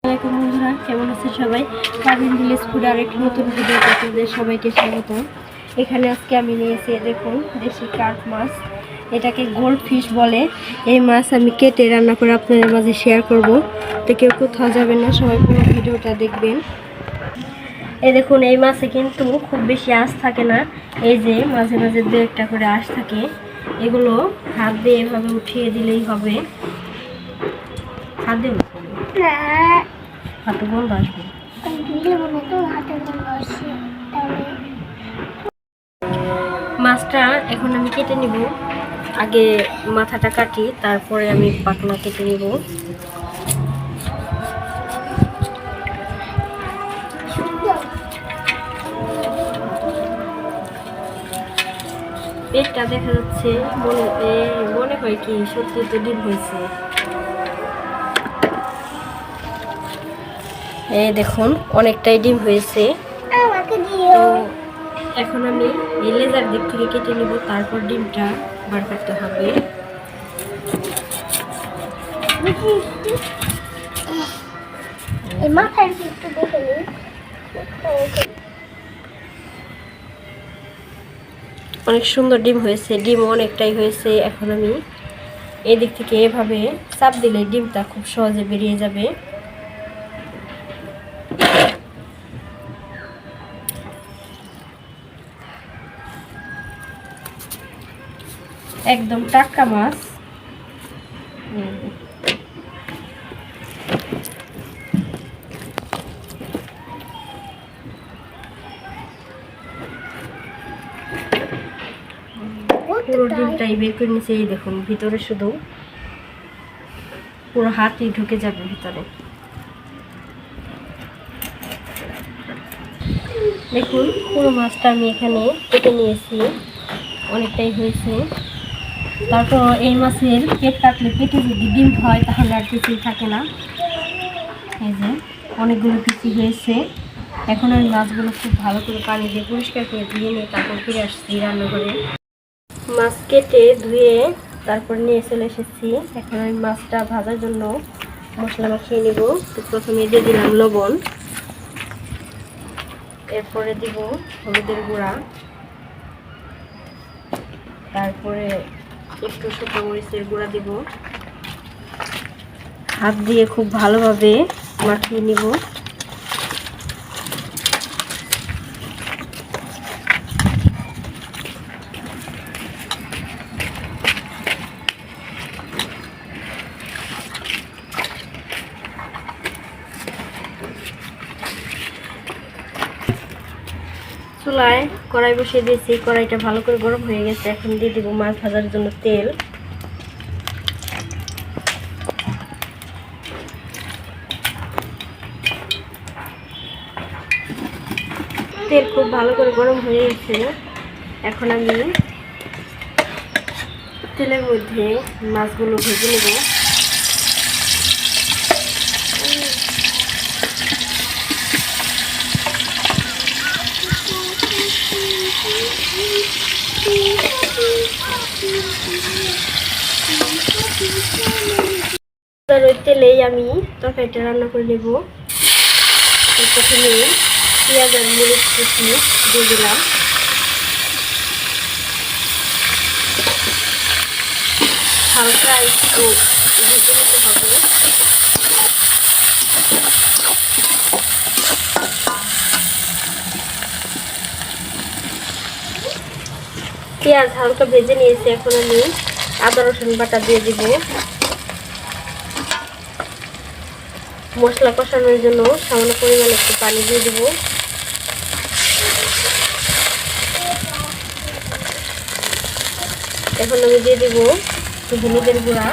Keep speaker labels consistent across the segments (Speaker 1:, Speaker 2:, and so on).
Speaker 1: আসসালামু আলাইকুম বন্ধুরা, কেমন আছেন সবাই? পারভিন ভিলেজ ফুডে আরেকটি নতুন ভিডিওতে আপনাদের সবাইকে স্বাগত। এখানে আজকে আমি নিয়েছি দেখুন দেশি কার্প মাছ, এটাকে গোল্ড ফিশ বলে। এই মাছ আমি কেটে রান্না করে আপনাদের মাঝে শেয়ার করব। তো কেউ কোথাও যাবেন না, সবাই পুরো ভিডিওটা দেখবেন। এই দেখুন, এই মাছে কিন্তু খুব বেশি আঁশ থাকে না, এই যে মাঝে মাঝে দু একটা করে আঁশ থাকে। এগুলো হাত দিয়ে এভাবে উঠিয়ে দিলেই হবে। হাত দিয়ে হাতে গন্ধ আসবে। মাছটা এখন আমি কেটে নিব। আগে মাথাটা কাটি, তারপরে আমি পাখনা কেটে নিব। পেটটা দেখা যাচ্ছে, মনে হয় কি সত্যি তো ডিম হয়েছে। এই দেখুন অনেকটাই ডিম হয়েছে। তো এখন আমি এই লেজার দিক থেকে কেটে নিব, তারপর ডিমটা বার করতে হবে। অনেক সুন্দর ডিম হয়েছে, ডিম অনেকটাই হয়েছে। এখন আমি এদিক থেকে এভাবে চাপ দিলে ডিমটা খুব সহজে বেরিয়ে যাবে। একদম টাটকা মাছ। পুরো ডিমটাই বের করে নিচে। এই দেখুন ভিতরে শুধু পুরো হাতই ঢুকে যাবে ভিতরে। দেখুন পুরো মাছটা আমি এখানে কেটে নিয়েছি, অনেকটাই হয়েছে। তারপর এই মাছের পেট কাটলে পেটে যদি ডিম হয় তাহলে আর কিছুই থাকে না। এই যে অনেকগুলো পিসি হয়েছে। এখন আমি মাছগুলো খুব ভালো করে পানি দিয়ে পরিষ্কার করে ধুয়ে নিয়ে তারপর ফিরে আসছি রান্নাঘরে। মাছ কেটে ধুয়ে তারপর নিয়ে চলে এসেছি। এখন আমি মাছটা ভাজার জন্য মশলা মাখিয়ে নেব। তো প্রথমে দিয়ে দিলাম লবণ, এরপরে দিব হলুদের গুঁড়া, তারপরে একটু শুকনো মরিচের গুঁড়া দিব। হাত দিয়ে খুব ভালোভাবে মাখিয়ে নিব। চুলায় কড়াই বসিয়ে দিয়েছি, কড়াইটা ভালো করে গরম হয়ে গেছে। এখন দিয়ে দিব মাছ ভাজার জন্য তেল। তেল খুব ভালো করে গরম হয়ে গেছে। এখন আমি তেলের মধ্যে মাছগুলো ভেজে নেব। ওই তেলেই আমি তরকারিটা রান্না করে নেব। প্রথমে পেঁয়াজ আর মরিচ কুচি দিয়ে দিলাম। হালকা একটু ভেজে নিতে হবে। পেঁয়াজ হালকা ভেজে নিয়েছি। এখন আমি আদা রসুন বাটা দিয়ে দিব। মশলা কষানোর জন্য সামান্য পরিমাণে একটু পানি দিয়ে দিব। এখন আমি দিয়ে দিব একটু হলুদের গুঁড়া,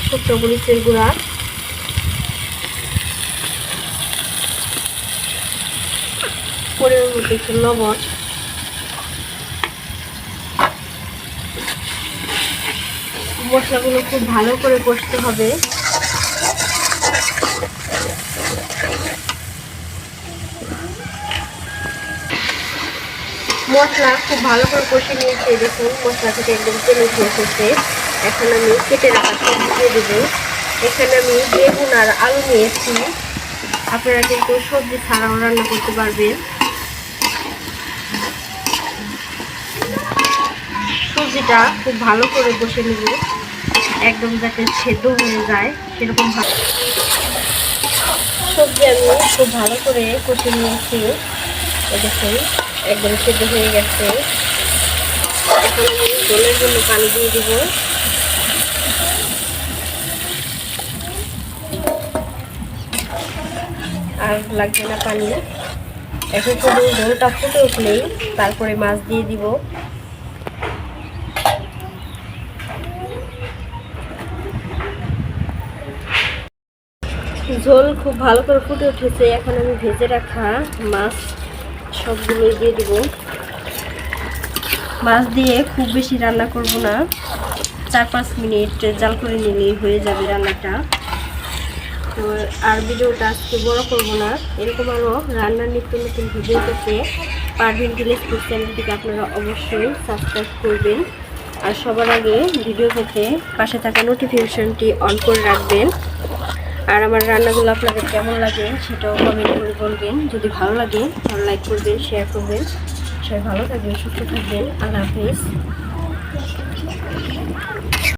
Speaker 1: শুকনো মরিচের গুঁড়া, পরিমাণ মতো একটু লবণ। মশলাগুলো খুব ভালো করে কষতে হবে। মশলা খুব ভালো করে কষে নিয়েছে। দেখুন মশলা থেকে একদম তেল উঠে এসেছে। এখন আমি কেটে রাখা সবজি দিয়ে দেবো। এখানে আমি বেগুন আর আলু নিয়েছি, আপনারা কিন্তু সবজি ছাড়াও রান্না করতে পারবেন। সবজিটা খুব ভালো করে কষে নেব, একদম যাতে সেদ্ধ হয়ে যায় সেরকম ভাবে। সবজি আমি খুব ভালো করে কষে নিয়েছি, দেখুন একদম সেদ্ধ হয়ে গেছে। এখন আমি ঝোলের জন্য পানি দিয়ে দিব। আর লাগবে না পানি। এখন শুধু ঝোলটা ফুটে উঠলেই তারপরে মাছ দিয়ে দিব। ঝোল খুব ভালো করে ফুটে উঠেছে, এখন আমি ভেজে রাখা মাছ সবগুলোই দিয়ে দিব। মাছ দিয়ে খুব বেশি রান্না করব না, 4-5 মিনিট জাল করে নিলেই হয়ে যাবে রান্নাটা। তো আর ভিডিওটা আজকে বড় করব না, এরকম আরও রান্নার নিত্য নতুন ভিডিও পেতে পারভিন ভিলেজ ফুড চ্যানেলটিকে আপনারা অবশ্যই সাবস্ক্রাইব করবেন। আর সবার আগে ভিডিও পেতে পাশে থাকা নোটিফিকেশনটি অন করে রাখবেন। আর আমার রান্নাগুলো আপনাদের কেমন লাগে সেটাও কমেন্ট করে বলবেন। যদি ভালো লাগে তাহলে লাইক করবেন, শেয়ার করবেন। সবাই ভালো থাকবেন, সুস্থ থাকবেন। আল্লাহ হাফিজ।